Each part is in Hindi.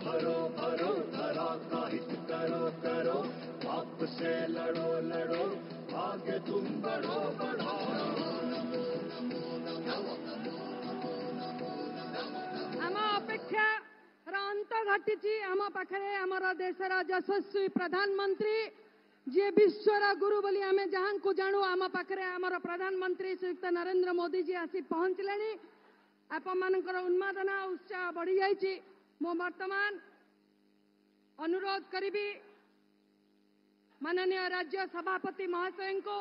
भरो भरो धरा का हित करो करो, पाप से लड़ो लड़ो, आगे तुम बढ़ो बढ़ो। आम अपेक्षा अंत घटी आम पाखे आमर देशर यशस्वी प्रधानमंत्री जी विश्वर गुरु बोली आम जहां को जानू आम पाखे आमर प्रधानमंत्री श्रीयुक्त नरेंद्र मोदी जी आसी पहुंचले। आपण मानकर उन्मादना उत्साह बढ़ी जाइए। मो वर्तमान अनुरोध करी माननीय राज्य सभापति महाशय को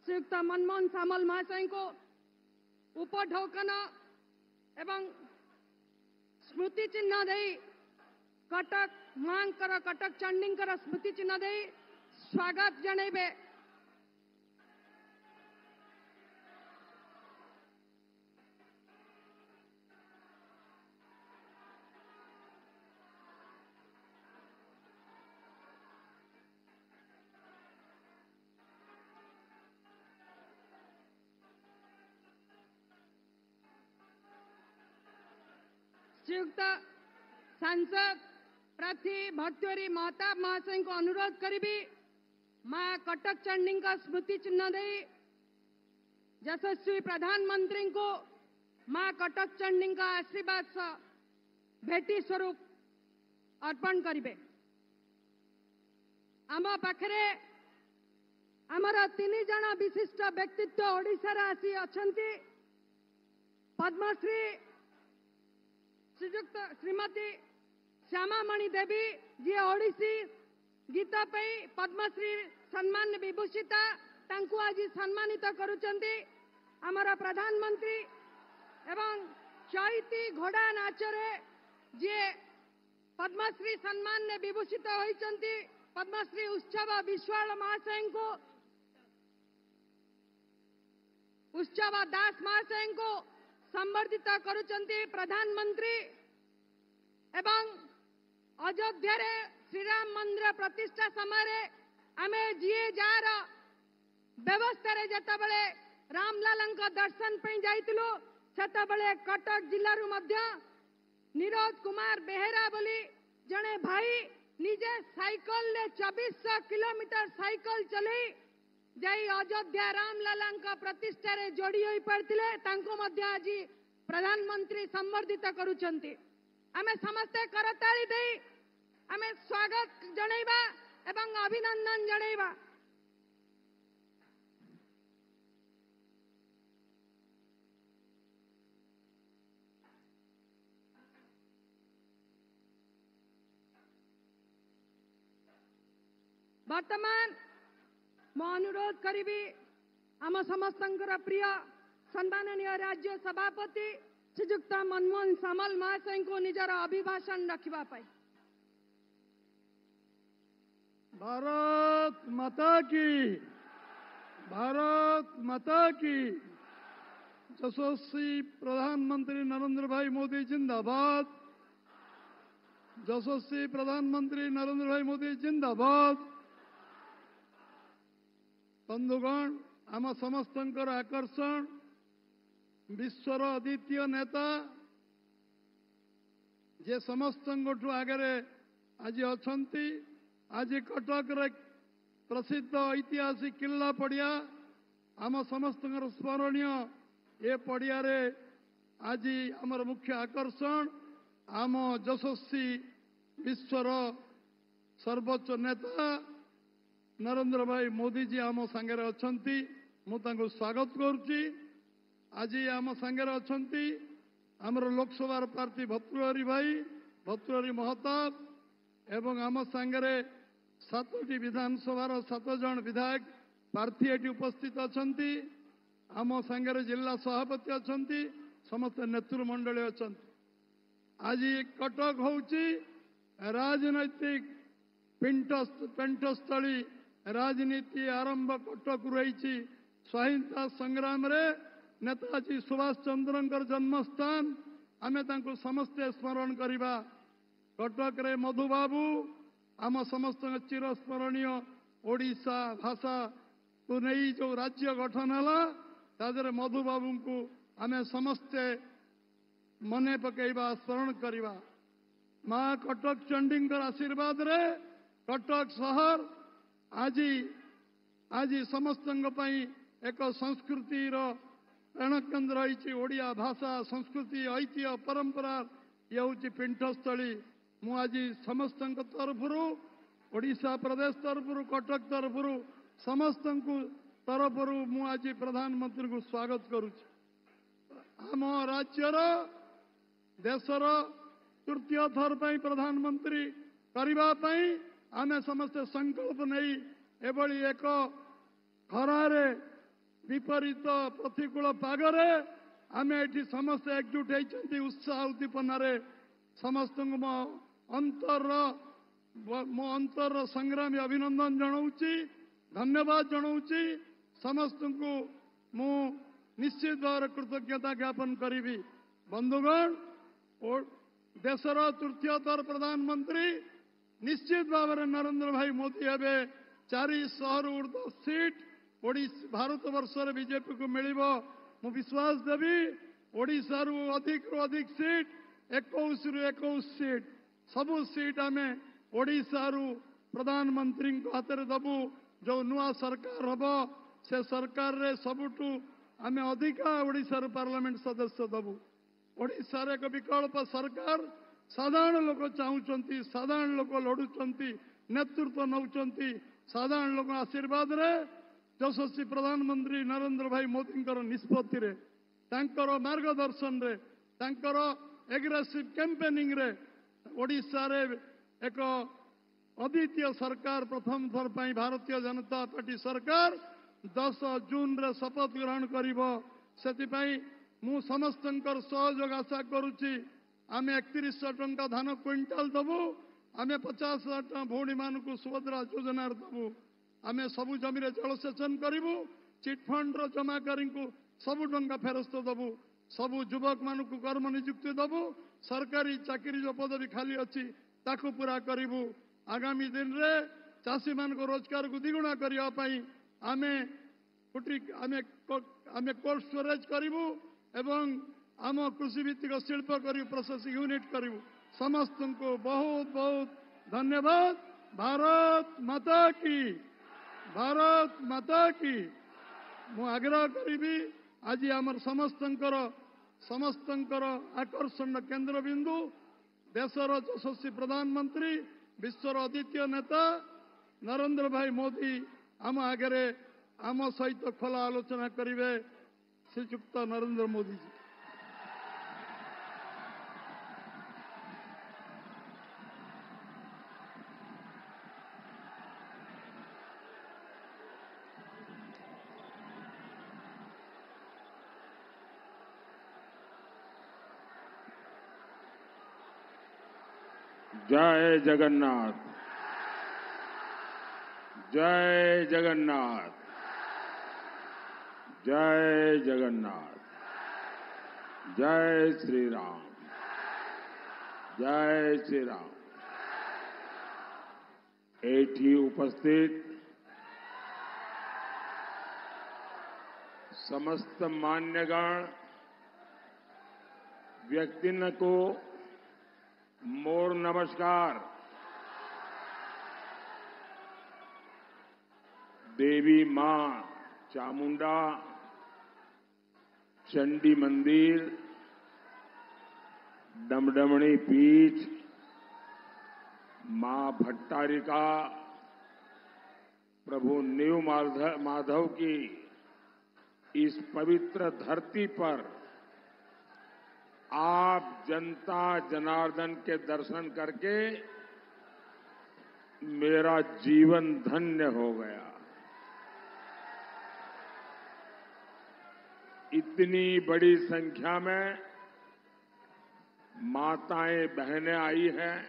श्रीयुक्त मनमोहन सामल महाशय को उपढौकन एवं स्मृति चिन्ह दे कटक मांकर कटक चंडीकर स्मृति चिन्ह दे स्वागत जनइबे। श्रीयुक्त सांसद प्रार्थी भर्तृहरि महताब महाशय को अनुरोध करी मां कटक चंडी का स्मृति चिन्ह दे यशस्वी प्रधानमंत्री को मां कटक चंडी का आशीर्वाद भेटी स्वरूप अर्पण करिबे। आम पाखरे आमर 3 जन विशिष्ट व्यक्तित्व ओडिशा रे आसी अछंती। पद्मश्री श्रीयुक्त श्रीमती श्यामामणि देवी जी ओडिसी गीत पे पद्मश्री सम्मान विभूषिता तांकु आज सम्मानित करुचंती। आमर प्रधानमंत्री एवं चैती घोड़ा नाचरे जे पद्मश्री सम्मान ने विभूषित होइचंती पद्मश्री उत्सव विश्वाल महाशय को उत्सव दास महाशय को संबर्धित करुचंती प्रधानमंत्री। एवं अयोध्या रे श्रीराम मंदिर प्रतिष्ठा समय आमे जीए जार व्यवस्था रे जतबले रामलाल दर्शन पे जाइतिलु सेतबले कटक जिल्ला रु मध्य निरोध कुमार बेहेरा बोली जने भाई निजे साइकल ले 2400 किलोमीटर साइकल चले जाई अयोध्या रामलाल प्रतिष्ठा रे जोड़ी होई पड़तिले तांको मध्य आज प्रधानमंत्री संबर्धित करुचंती। आमे समस्ते करताली दे आमे स्वागत जणैबा एवं अभिनंदन जणैबा। वर्तमान मो अनुरोध करी आम समस्तंकर प्रिय सम्माननीय राज्य सभापति श्रीयुक्त मनमोहन सामल महाशय को निजर अभिभाषण रखा पाई। भारत माता की, भारत माता की। यशस्वी प्रधानमंत्री नरेंद्र भाई मोदी जिंदाबाद। यशस्वी प्रधानमंत्री नरेंद्र भाई मोदी जिंदाबाद। बंधुगण आम समस्तंकर आकर्षण विश्वर अद्वितीय नेता जे समस्त आगे आज अछंती। आज कटक रे प्रसिद्ध ऐतिहासिक किल्ला पड़िया आम समस्त स्मरणीय ए पड़िया रे आज आमर मुख्य आकर्षण आम यशस्वी विश्वर सर्वोच्च नेता नरेंद्र भाई मोदी जी आम सांगे अछंती। मु तांको स्वागत करुच्ची। आज आम सांगे अछंती आमर लोकसभा प्रार्थी भर्तृहरि भाई भर्तृहरि महताब एवं आम सांगे 7टी विधानसभा 7 जन विधायक प्रार्थी एटी उपस्थित अछंती। आम सांगे जिला सभापति अछंती समस्त नेतृमंडली अछंती। आज कटक होउची राजनैतिक पेंटस्थली राजनीति आरंभ कटक रही। स्वाधीनता संग्राम रे नेताजी सुभाष चंद्र जन्मस्थान आमे तांको समस्ते स्मरण करिबा। कटक रे मधुबाबू आम समस्त चिरस्मरणीय ओडिशा भाषा को नहीं जो राज्य गठन है मधुबाबू को आमे समस्ते मने पकईबा स्मरण करिबा। मां कटक चंडींकर आशीर्वाद रे कटक सहर आज समस्त एक संस्कृति प्रेरण केन्द्र रही ओडिया भाषा संस्कृति ऐतिह्य परंपरा ये हूँ पीठस्थली मु आज समस्त तरफ ओडिशा प्रदेश तरफ कटक तरफ समस्त तरफ मु आज प्रधानमंत्री को स्वागत करुच्ची। आम राज्यर देशर तृतीय थर प्रधानमंत्री करने आमे समस्ते संकल्प नहीं एभली एक खरारे विपरीत प्रतिकूल पागरे आमे एठी समस्त एकजुट होती उत्साह उद्दीपनार समस्त मो अंतर संग्रामी अभिनंदन जनाऊँगी धन्यवाद जनाऊँगी समस्त को मु निश्चित भाव कृतज्ञता ज्ञापन करी। बंधुगण देशर तृतीय थर प्रधानमंत्री निश्चित भाव में नरेंद्र भाई मोदी हे 400 ऊर्ध सीट भारत वर्ष बीजेपी को मिल मु विश्वास देवी ओडिशा अधिक रु अधिक सीट 21 रु 21 सीट सबु सीट आमे ओडिशा प्रधानमंत्री हाथ में दबू जो नुआ सरकार हम से सरकार रे सबुठू आमे अधिका ओडिशा पार्लियामेंट सदस्य दबू। ओडिशा एक विकल्प सरकार साधारण लोक चाहूँगी साधारण लोक लड़ुंट नेतृत्व नौकरी साधारण लोक आशीर्वाद रे यशस्वी प्रधानमंत्री नरेंद्र भाई मोदी निष्पत्ति रे मार्गदर्शन रे एग्रेसिव कैंपेनिंग रे ओडिशा रे एक अद्वितीय सरकार प्रथम थर भारतीय जनता पार्टी सरकार 10 जून रे शपथ ग्रहण करिबो सेतिपई मु समस्त सहयोग आशा करुच्ची। आमे 3100 टंका धान क्विंटाल दबू आमे 50,000 टंका भौणी मानक सुभद्रा योजना दबू आमे सबु जमी जलसेचन करूँ चिटफंड जमाकारी को सबु टंका फेरस्त दबू सबु युवक मानक कर्म नियुक्ति दबू सरकारी चाकरी जो पदवी खाली अच्छी ताकू पूरा करूँ आगामी दिन रे चाषी मान रोजगार को द्विगुणा करने आमे कोल्ड स्टोरेज करूँ एवं आम कृषि भित्तिक शिल्प करूँ प्रोसेसिंग यूनिट करूँ समस्त को बहुत बहुत धन्यवाद। भारत माता की मु आग्रह करी आज आमर समस्त आकर्षण केन्द्र बिंदु देशर यशस्वी प्रधानमंत्री विश्वर अद्वितीय नेता नरेंद्र भाई मोदी आम आगे आम सहित खोला आलोचना करेंगे श्रीयुक्त नरेंद्र मोदी जी। जय जगन्नाथ जय जगन्नाथ जय जगन्नाथ जय श्री राम जय श्री राम। एठी उपस्थित समस्त मान्यगण व्यक्तिन को मोर नमस्कार। देवी मां चामुंडा चंडी मंदिर डमडमणी पीठ मां भट्टारिका प्रभु नीव माधव की इस पवित्र धरती पर आप जनता जनार्दन के दर्शन करके मेरा जीवन धन्य हो गया। इतनी बड़ी संख्या में माताएं बहनें आई हैं।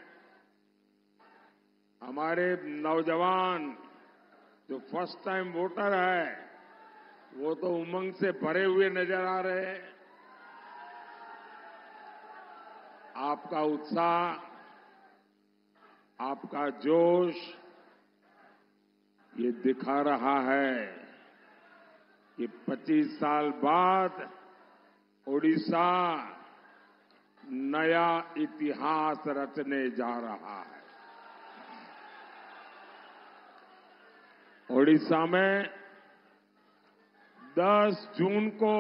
हमारे नौजवान जो फर्स्ट टाइम वोटर है वो तो उमंग से भरे हुए नजर आ रहे हैं। आपका उत्साह आपका जोश ये दिखा रहा है कि 25 साल बाद ओडिशा नया इतिहास रचने जा रहा है। ओडिशा में 10 जून को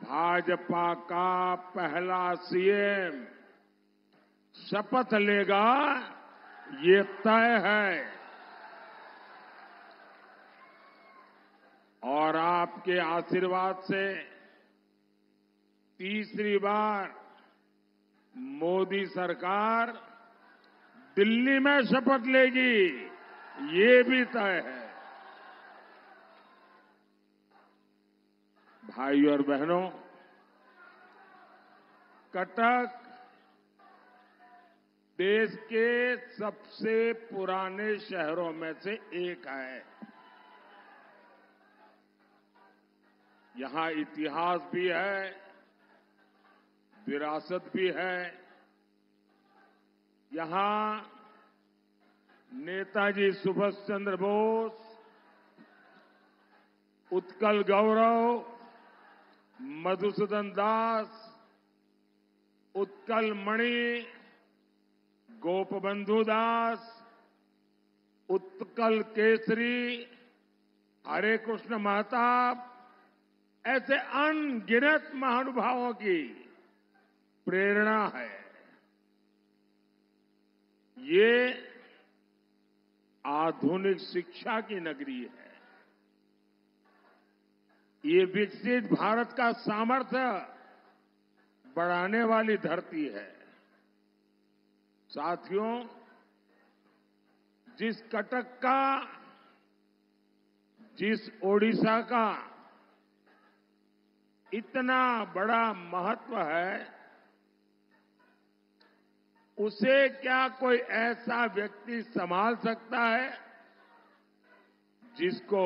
भाजपा का पहला सीएम शपथ लेगा, ये तय है। और आपके आशीर्वाद से तीसरी बार मोदी सरकार दिल्ली में शपथ लेगी, ये भी तय है। भाइयों और बहनों, कटक देश के सबसे पुराने शहरों में से एक है। यहां इतिहास भी है, विरासत भी है। यहां नेताजी सुभाष चंद्र बोस, उत्कल गौरव, मधुसूदन दास, उत्कल मणि, गोपबंधु दास, उत्कल केसरी, हरे कृष्ण महताब, ऐसे अनगिनत महानुभावों की प्रेरणा है। ये आधुनिक शिक्षा की नगरी है। ये विकसित भारत का सामर्थ्य बढ़ाने वाली धरती है। साथियों, जिस कटक का, जिस ओडिशा का इतना बड़ा महत्व है, उसे क्या कोई ऐसा व्यक्ति संभाल सकता है जिसको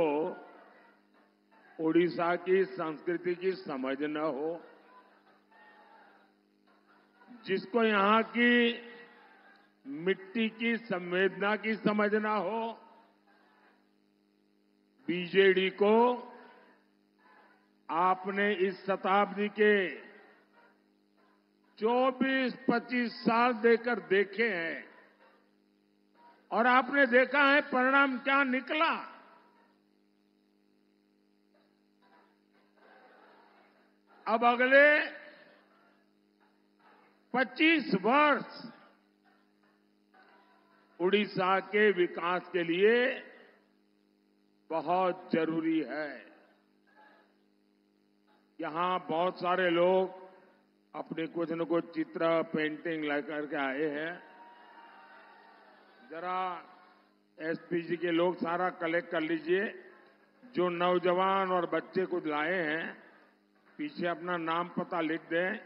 ओडिशा की संस्कृति की समझ न हो, जिसको यहां की मिट्टी की संवेदना की समझ न हो? बीजेडी को आपने इस शताब्दी के 24-25 साल देकर देखे हैं और आपने देखा है परिणाम क्या निकला। अब अगले 25 वर्ष उड़ीसा के विकास के लिए बहुत जरूरी है। यहां बहुत सारे लोग अपने कुछ न कुछ चित्र, पेंटिंग लेकर के आए हैं। जरा एसपीजी के लोग सारा कलेक्ट कर लीजिए। जो नौजवान और बच्चे कुछ लाए हैं, पीछे अपना नाम पता लिख दें,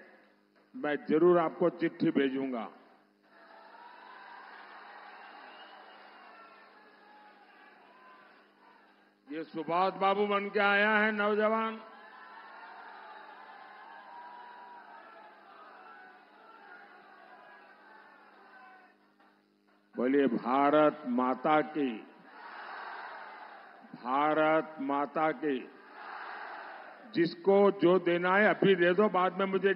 मैं जरूर आपको चिट्ठी भेजूंगा। ये सुभाष बाबू बन के आया है नौजवान। बोलिए भारत माता की, भारत माता की। जिसको जो देना है अभी दे दो, बाद में मुझे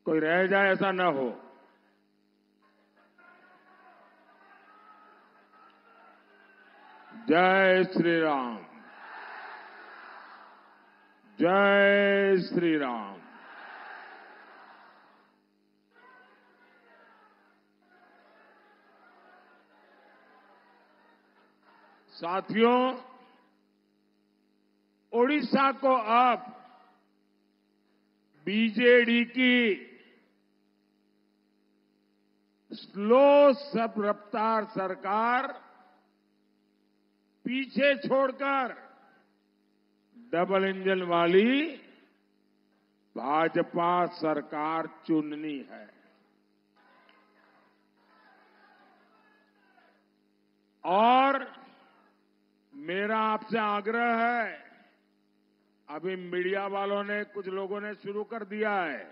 कोई रह जाए ऐसा न हो। जय श्री राम, जय श्री राम। साथियों, ओडिशा को अब बीजेडी की स्लो सब रफ्तार सरकार पीछे छोड़कर डबल इंजन वाली भाजपा सरकार चुननी है। और मेरा आपसे आग्रह है, अभी मीडिया वालों ने, कुछ लोगों ने शुरू कर दिया है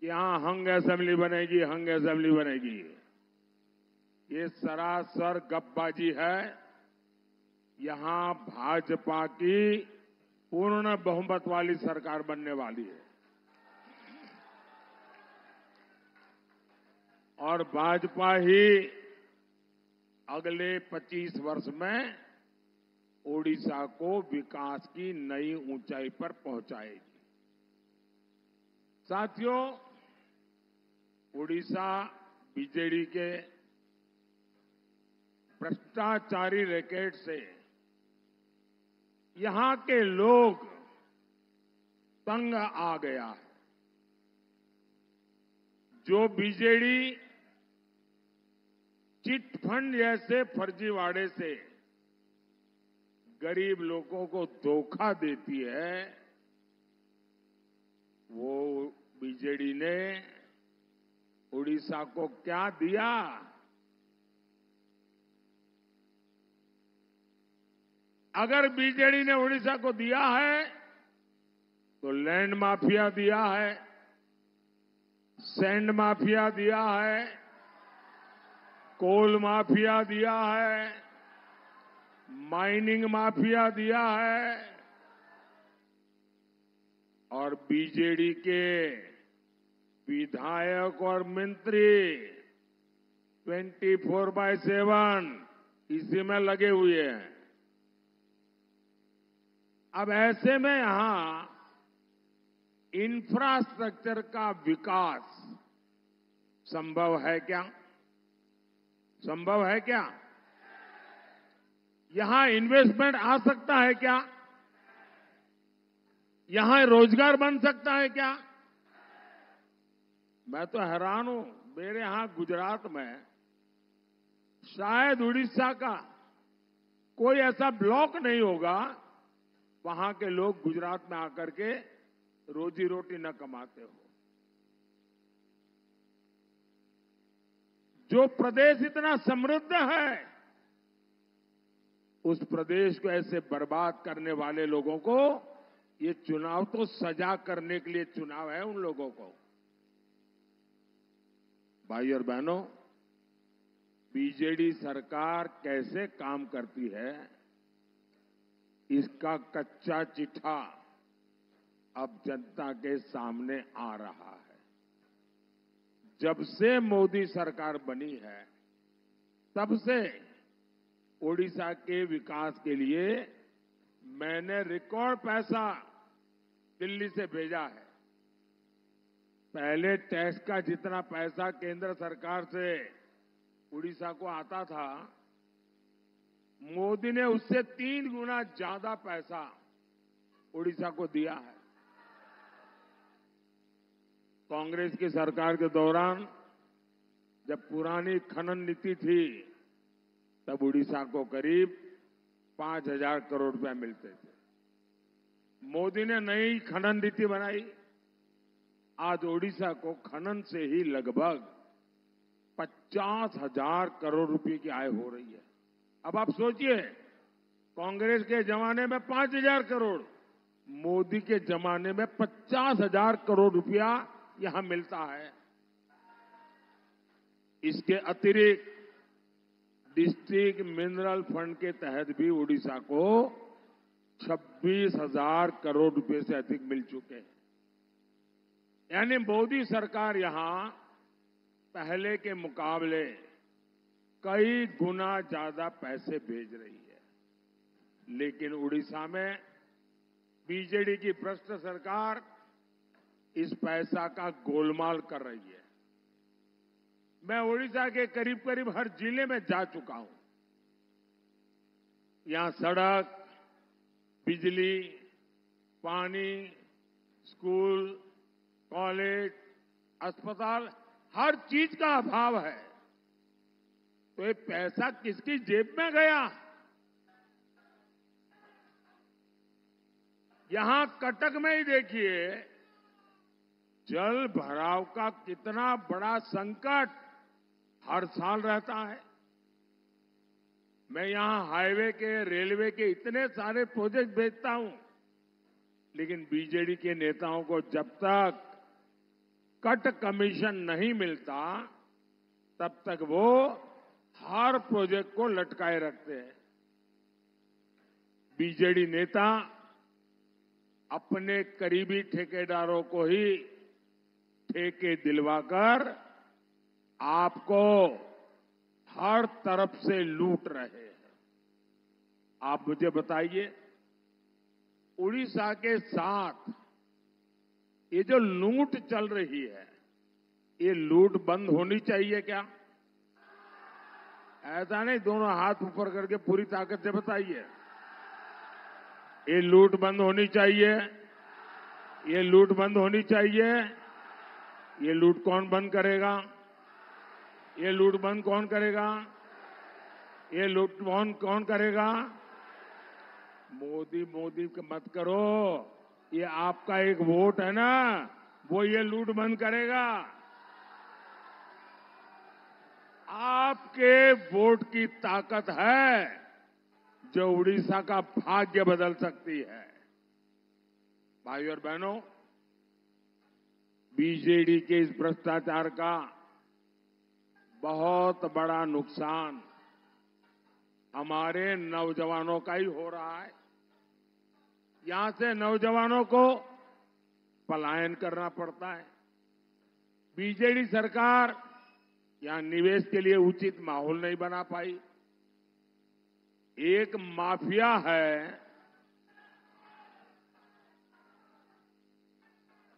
कि यहां हंग असेंबली बनेगी, हंग असेंबली बनेगी। ये सरासर गपबाजी है। यहां भाजपा की पूर्ण बहुमत वाली सरकार बनने वाली है और भाजपा ही अगले 25 वर्ष में ओडिशा को विकास की नई ऊंचाई पर पहुंचाएगी। साथियों, ओडिशा बीजेडी के भ्रष्टाचारी रैकेट से यहां के लोग तंग आ गया है। जो बीजेडी चिट फंड जैसे फर्जीवाड़े से गरीब लोगों को धोखा देती है, वो बीजेडी ने उड़ीसा को क्या दिया? अगर बीजेडी ने उड़ीसा को दिया है तो लैंड माफिया दिया है, सैंड माफिया दिया है, कोल माफिया दिया है, माइनिंग माफिया दिया है और बीजेडी के विधायक और मंत्री 24/7 इसी में लगे हुए हैं। अब ऐसे में यहां इंफ्रास्ट्रक्चर का विकास संभव है क्या? संभव है क्या? यहां इन्वेस्टमेंट आ सकता है क्या? यहां रोजगार बन सकता है क्या? मैं तो हैरान हूं, मेरे यहां गुजरात में शायद उड़ीसा का कोई ऐसा ब्लॉक नहीं होगा वहां के लोग गुजरात में आकर के रोजी रोटी न कमाते हो। जो प्रदेश इतना समृद्ध है, उस प्रदेश को ऐसे बर्बाद करने वाले लोगों को ये चुनाव तो सजा करने के लिए चुनाव है उन लोगों को। भाई और बहनों, बीजेडी सरकार कैसे काम करती है, इसका कच्चा चिट्ठा अब जनता के सामने आ रहा है। जब से मोदी सरकार बनी है, तब से ओडिशा के विकास के लिए मैंने रिकॉर्ड पैसा दिल्ली से भेजा है। पहले टैक्स का जितना पैसा केंद्र सरकार से उड़ीसा को आता था, मोदी ने उससे 3 गुना ज्यादा पैसा उड़ीसा को दिया है। कांग्रेस की सरकार के दौरान जब पुरानी खनन नीति थी, तब उड़ीसा को करीब 5,000 करोड़ रुपए मिलते थे। मोदी ने नई खनन नीति बनाई, आज ओडिशा को खनन से ही लगभग 50,000 करोड़ रुपए की आय हो रही है। अब आप सोचिए, कांग्रेस के जमाने में 5,000 करोड़, मोदी के जमाने में 50,000 करोड़ रुपया यहां मिलता है। इसके अतिरिक्त डिस्ट्रिक्ट मिनरल फंड के तहत भी उड़ीसा को 26,000 करोड़ रुपए से अधिक मिल चुके हैं। यानी मोदी सरकार यहां पहले के मुकाबले कई गुना ज्यादा पैसे भेज रही है। लेकिन उड़ीसा में बीजेडी की भ्रष्ट सरकार इस पैसा का गोलमाल कर रही है। मैं उड़ीसा के करीब करीब हर जिले में जा चुका हूं। यहां सड़क, बिजली, पानी, स्कूल, कॉलेज, अस्पताल, हर चीज का अभाव है। तो ये पैसा किसकी जेब में गया? यहां कटक में ही देखिए, जल भराव का कितना बड़ा संकट हर साल रहता है। मैं यहां हाईवे के, रेलवे के इतने सारे प्रोजेक्ट भेजता हूं, लेकिन बीजेडी के नेताओं को जब तक कट कमीशन नहीं मिलता, तब तक वो हर प्रोजेक्ट को लटकाए रखते हैं। बीजेडी नेता अपने करीबी ठेकेदारों को ही ठेके दिलवाकर आपको हर तरफ से लूट रहे हैं। आप मुझे बताइए, उड़ीसा के साथ ये जो लूट चल रही है, ये लूट बंद होनी चाहिए क्या? ऐसा नहीं, दोनों हाथ ऊपर करके पूरी ताकत से बताइए, ये लूट बंद होनी चाहिए, ये लूट बंद होनी चाहिए। ये लूट कौन बंद करेगा? ये लूट बंद कौन करेगा? ये लूट कौन करेगा? मोदी मोदी मत करो, ये आपका एक वोट है ना, वो ये लूट बंद करेगा। आपके वोट की ताकत है जो उड़ीसा का भाग्य बदल सकती है। भाइयों और बहनों, बीजेडी के इस भ्रष्टाचार का बहुत बड़ा नुकसान हमारे नौजवानों का ही हो रहा है। यहां से नौजवानों को पलायन करना पड़ता है। बीजेडी सरकार यहां निवेश के लिए उचित माहौल नहीं बना पाई। एक माफिया है,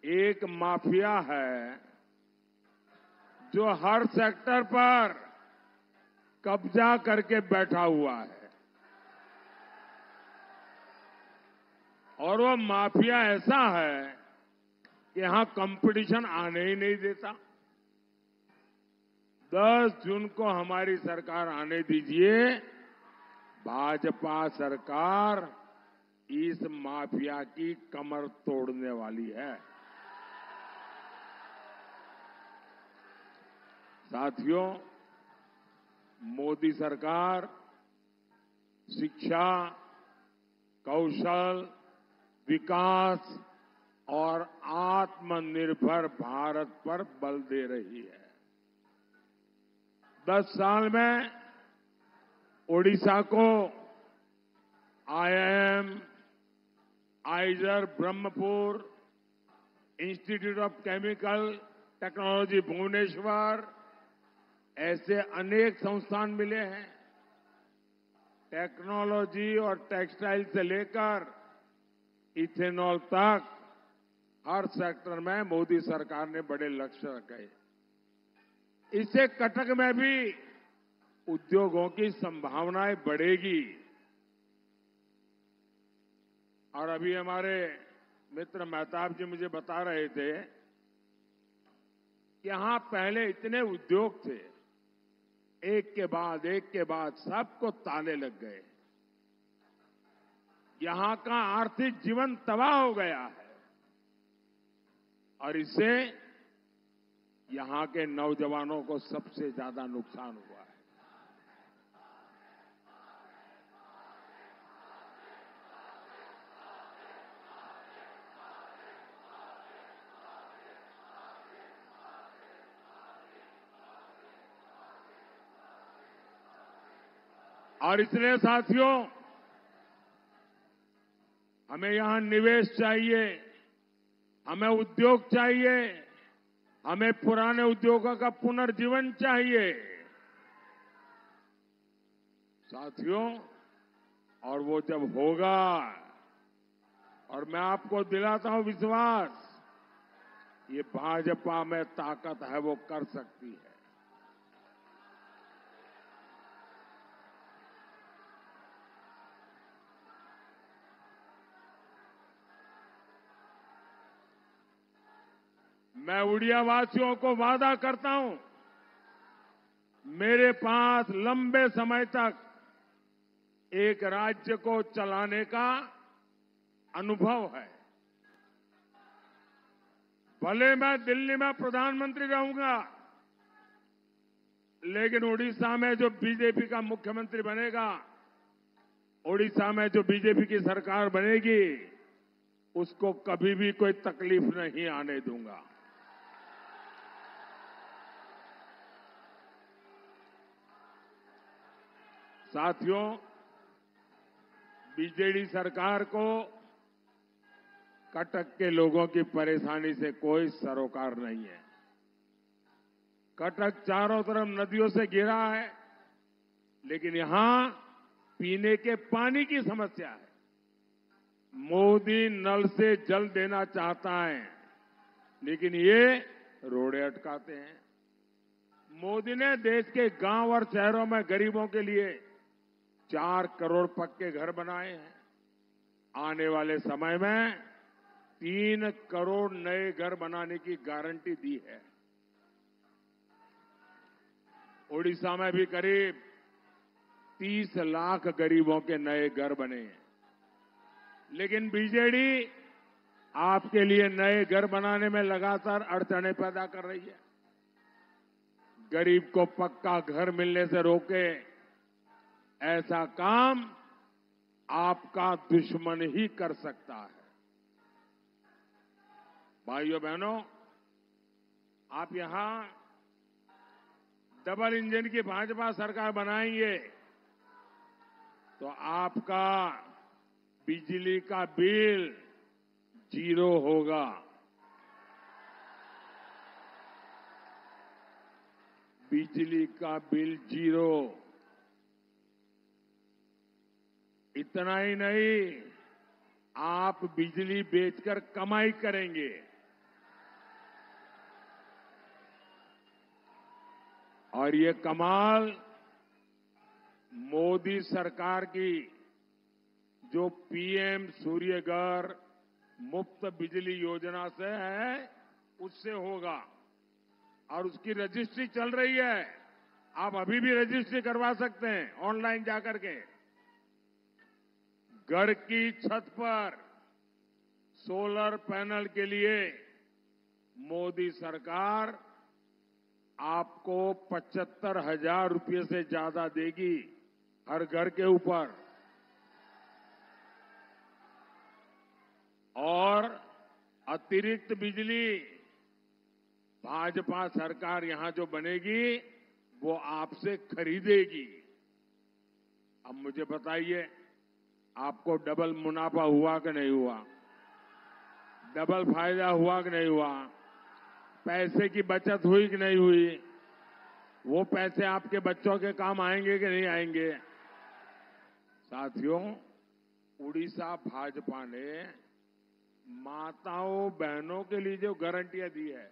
एक माफिया है जो हर सेक्टर पर कब्जा करके बैठा हुआ है, और वो माफिया ऐसा है कि यहां कंपटीशन आने ही नहीं देता। 10 जून को हमारी सरकार आने दीजिए, भाजपा सरकार इस माफिया की कमर तोड़ने वाली है। साथियों, मोदी सरकार शिक्षा, कौशल, विकास और आत्मनिर्भर भारत पर बल दे रही है। 10 साल में ओडिशा को IIM, IISER Brahmapur, institute of chemical technology Bhubaneswar, ऐसे अनेक संस्थान मिले हैं। टेक्नोलॉजी और टेक्सटाइल से लेकर इथेनॉल तक हर सेक्टर में मोदी सरकार ने बड़े लक्ष्य रखे। इससे कटक में भी उद्योगों की संभावनाएं बढ़ेगी। और अभी हमारे मित्र मेहताब जी मुझे बता रहे थे कि यहां पहले इतने उद्योग थे, एक के बाद सबको ताले लग गए। यहां का आर्थिक जीवन तबाह हो गया है, और इससे यहां के नौजवानों को सबसे ज्यादा नुकसान हुआ है। और इसलिए साथियों, हमें यहां निवेश चाहिए, हमें उद्योग चाहिए, हमें पुराने उद्योगों का पुनर्जीवन चाहिए। साथियों, और वो जब होगा, और मैं आपको दिलाता हूं विश्वास, ये भाजपा में ताकत है, वो कर सकती है। मैं उड़िया वासियों को वादा करता हूं, मेरे पास लंबे समय तक एक राज्य को चलाने का अनुभव है। भले मैं दिल्ली में प्रधानमंत्री रहूंगा, लेकिन उड़ीसा में जो बीजेपी का मुख्यमंत्री बनेगा, उड़ीसा में जो बीजेपी की सरकार बनेगी, उसको कभी भी कोई तकलीफ नहीं आने दूंगा। साथियों, बीजेडी सरकार को कटक के लोगों की परेशानी से कोई सरोकार नहीं है। कटक चारों तरफ नदियों से घिरा है, लेकिन यहां पीने के पानी की समस्या है। मोदी नल से जल देना चाहता है, लेकिन ये रोड़े अटकाते हैं। मोदी ने देश के गांव और शहरों में गरीबों के लिए 4 करोड़ पक्के घर बनाए हैं। आने वाले समय में 3 करोड़ नए घर बनाने की गारंटी दी है। ओडिशा में भी करीब 30 लाख गरीबों के नए घर बने हैं। लेकिन बीजेडी आपके लिए नए घर बनाने में लगातार अड़चनें पैदा कर रही है। गरीब को पक्का घर मिलने से रोके, ऐसा काम आपका दुश्मन ही कर सकता है। भाइयों बहनों, आप यहां डबल इंजन की भाजपा सरकार बनाएंगे तो आपका बिजली का बिल 0 होगा। बिजली का बिल 0। इतना ही नहीं, आप बिजली बेचकर कमाई करेंगे। और ये कमाल मोदी सरकार की जो पीएम सूर्यघर मुफ्त बिजली योजना से है, उससे होगा। और उसकी रजिस्ट्री चल रही है। आप अभी भी रजिस्ट्री करवा सकते हैं ऑनलाइन जाकर के। घर की छत पर सोलर पैनल के लिए मोदी सरकार आपको 75,000 रुपये से ज्यादा देगी हर घर के ऊपर। और अतिरिक्त बिजली भाजपा सरकार यहां जो बनेगी वो आपसे खरीदेगी। अब मुझे बताइए, आपको डबल मुनाफा हुआ कि नहीं हुआ? डबल फायदा हुआ कि नहीं हुआ? पैसे की बचत हुई कि नहीं हुई? वो पैसे आपके बच्चों के काम आएंगे कि नहीं आएंगे? साथियों, उड़ीसा भाजपा ने माताओं बहनों के लिए जो गारंटियां दी है,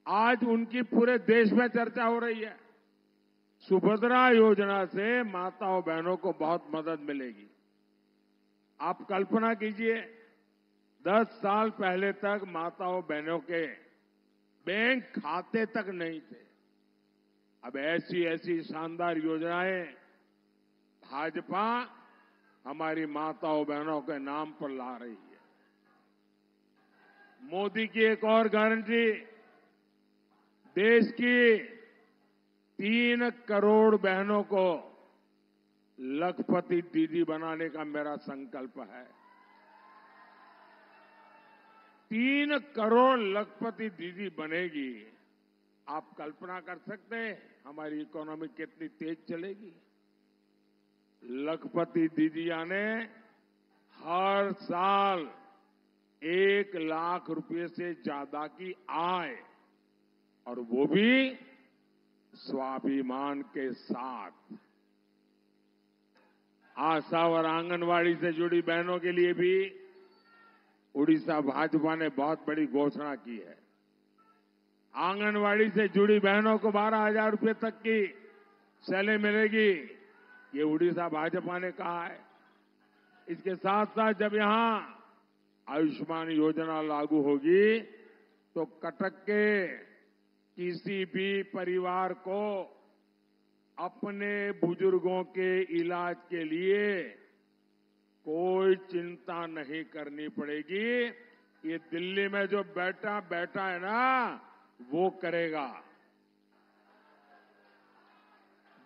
आज उनकी पूरे देश में चर्चा हो रही है। सुभद्रा योजना से माताओं बहनों को बहुत मदद मिलेगी। आप कल्पना कीजिए, 10 साल पहले तक माताओं बहनों के बैंक खाते तक नहीं थे। अब ऐसी ऐसी शानदार योजनाएं भाजपा हमारी माताओं बहनों के नाम पर ला रही है। मोदी की एक और गारंटी, देश की 3 करोड़ बहनों को लखपति दीदी बनाने का मेरा संकल्प है। 3 करोड़ लखपति दीदी बनेगी। आप कल्पना कर सकते हैं हमारी इकोनॉमी कितनी तेज चलेगी। लखपति दीदियां ने हर साल 1 लाख रुपए से ज्यादा की आय, और वो भी स्वाभिमान के साथ। आशा और आंगनवाड़ी से जुड़ी बहनों के लिए भी उड़ीसा भाजपा ने बहुत बड़ी घोषणा की है। आंगनवाड़ी से जुड़ी बहनों को 12,000 रुपए तक की सैलरी मिलेगी, ये उड़ीसा भाजपा ने कहा है। इसके साथ साथ जब यहां आयुष्मान योजना लागू होगी तो कटक के किसी भी परिवार को अपने बुजुर्गों के इलाज के लिए कोई चिंता नहीं करनी पड़ेगी। ये दिल्ली में जो बैठा है ना, वो करेगा।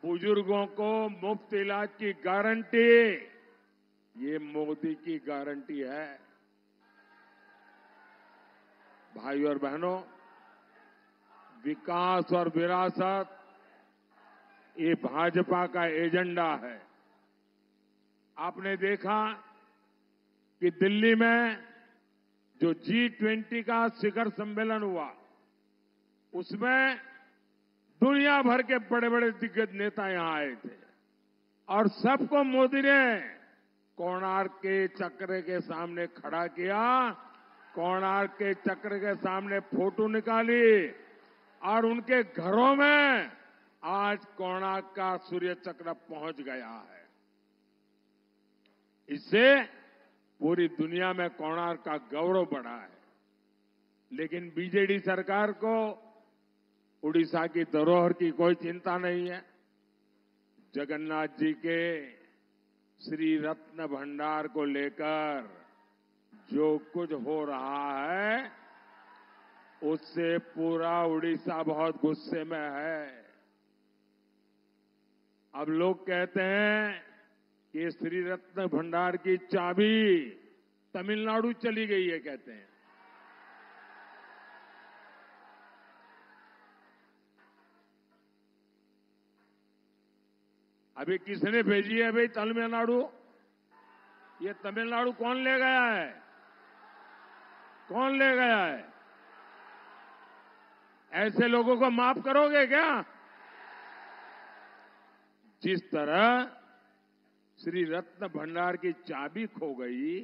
बुजुर्गों को मुफ्त इलाज की गारंटी, ये मोदी की गारंटी है। भाइयों और बहनों, विकास और विरासत ये भाजपा का एजेंडा है। आपने देखा कि दिल्ली में जो G20 का शिखर सम्मेलन हुआ, उसमें दुनिया भर के बड़े बड़े दिग्गज नेता यहां आए थे और सबको मोदी ने कोणार्क के चक्र के सामने खड़ा किया, कोणार्क के चक्र के सामने फोटो निकाली और उनके घरों में आज कोणार्क का सूर्य चक्र पहुंच गया है। इससे पूरी दुनिया में कोणार्क का गौरव बढ़ा है। लेकिन बीजेडी सरकार को उड़ीसा की धरोहर की कोई चिंता नहीं है। जगन्नाथ जी के श्री रत्न भंडार को लेकर जो कुछ हो रहा है, उससे पूरा उड़ीसा बहुत गुस्से में है। अब लोग कहते हैं कि श्री रत्न भंडार की चाबी तमिलनाडु चली गई है, कहते हैं। अभी किसने भेजी है भाई तमिलनाडु? ये तमिलनाडु कौन ले गया है? कौन ले गया है? ऐसे लोगों को माफ करोगे क्या? जिस तरह श्री रत्न भंडार की चाबी खो गई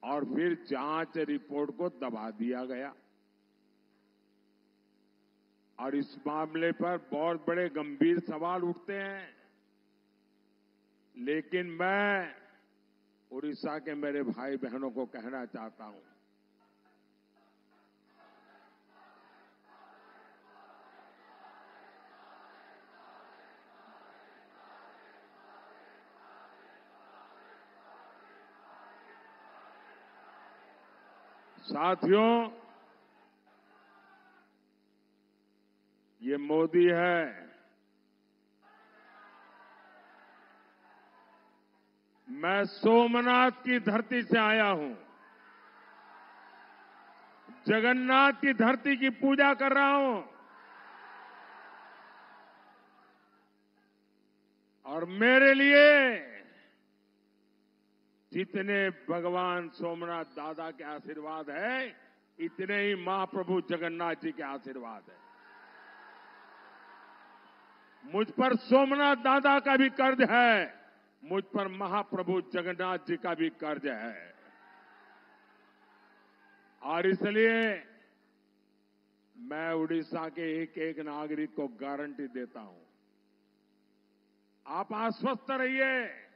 और फिर जांच रिपोर्ट को दबा दिया गया, और इस मामले पर बहुत बड़े गंभीर सवाल उठते हैं। लेकिन मैं उड़ीसा के मेरे भाई बहनों को कहना चाहता हूं, साथियों, ये मोदी है। मैं सोमनाथ की धरती से आया हूं, जगन्नाथ की धरती की पूजा कर रहा हूं, और मेरे लिए जितने भगवान सोमनाथ दादा के आशीर्वाद है, इतने ही महाप्रभु जगन्नाथ जी के आशीर्वाद है। मुझ पर सोमनाथ दादा का भी कर्ज है, मुझ पर महाप्रभु जगन्नाथ जी का भी कर्ज है। और इसलिए मैं उड़ीसा के एक एक नागरिक को गारंटी देता हूं, आप आश्वस्त रहिए,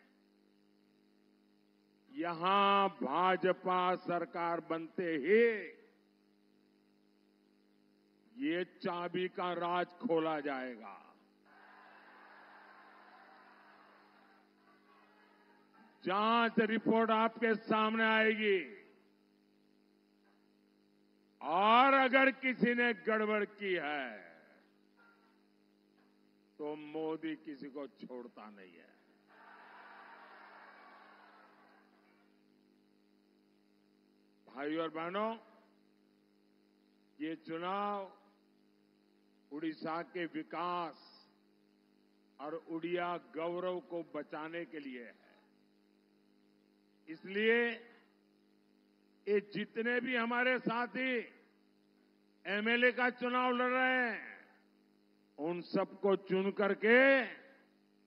यहां भाजपा सरकार बनते ही ये चाबी का राज खोला जाएगा। जांच रिपोर्ट आपके सामने आएगी, और अगर किसी ने गड़बड़ की है तो मोदी किसी को छोड़ता नहीं है। भाइयों और बहनों, ये चुनाव उड़ीसा के विकास और उड़िया गौरव को बचाने के लिए है। इसलिए ये जितने भी हमारे साथी एमएलए का चुनाव लड़ रहे हैं, उन सबको चुन करके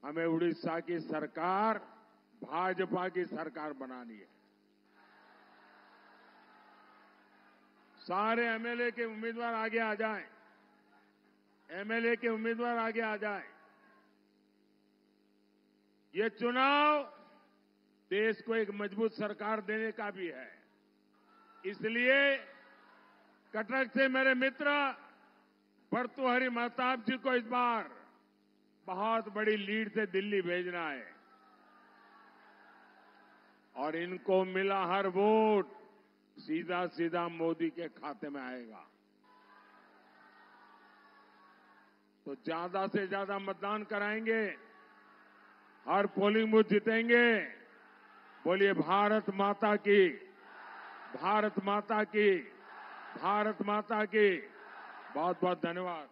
हमें उड़ीसा की सरकार, भाजपा की सरकार बनानी है। सारे एमएलए के उम्मीदवार आगे आ जाएं, एमएलए के उम्मीदवार आगे आ जाएं। ये चुनाव देश को एक मजबूत सरकार देने का भी है। इसलिए कटक से मेरे मित्र भर्तृहरि महताब जी को इस बार बहुत बड़ी लीड से दिल्ली भेजना है, और इनको मिला हर वोट सीधा सीधा मोदी के खाते में आएगा। तो ज्यादा से ज्यादा मतदान कराएंगे, हर पोलिंग बूथ जीतेंगे। बोलिए भारत माता की, भारत माता की, भारत माता की। बहुत बहुत धन्यवाद।